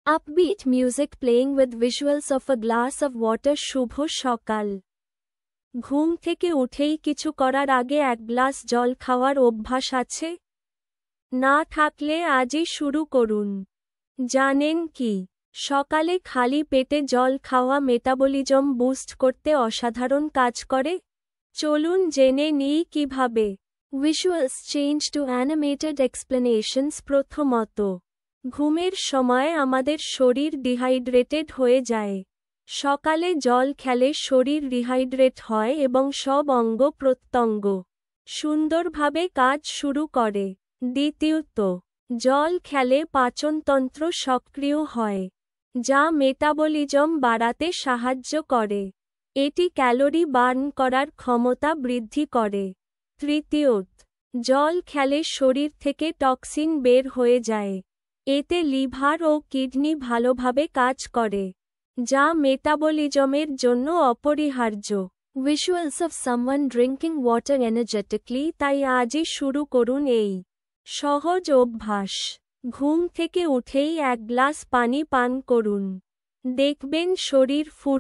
Upbeat music playing with visuals of a glass of water. শুভ সকাল। ঘুম থেকে উঠেই কিছু করার আগে এক গ্লাস জল খাওয়ার অভ্যাস আছে? না থাকলে আজই শুরু করুন। জানেন কি, সকালে খালি পেটে জল খাওয়া মেটাবলিজম বুস্ট করতে অসাধারণ কাজ করে? চলুন জেনে নিই কিভাবে। Visuals change to animated explanations। প্রথমত, ঘুমের সময় আমাদের শরীর ডিহাইড্রেটেড হয়ে যায়। সকালে জল খেলে শরীর রিহাইড্রেট হয় এবং সব অঙ্গ প্রত্যঙ্গ সুন্দরভাবে কাজ শুরু করে। দ্বিতীয়ত, জল খেলে পাচনতন্ত্র সক্রিয় হয়, যা মেটাবলিজম বাড়াতে সাহায্য করে। এটি ক্যালোরি বার্ন করার ক্ষমতা বৃদ্ধি করে। তৃতীয়ত, জল খেলে শরীর থেকে টক্সিন বের হয়ে যায়। এতে লিভার ও কিডনি ভালোভাবে কাজ করে, যা মেটাবলিজমের জন্য অপরিহার্য। Visuals of someone drinking water energetically। তাই আজই শুরু করুন এই সহজ অভ্যাস। ঘুম থেকে উঠেই এক গ্লাস পানি পান করুন। দেখবেন শরীর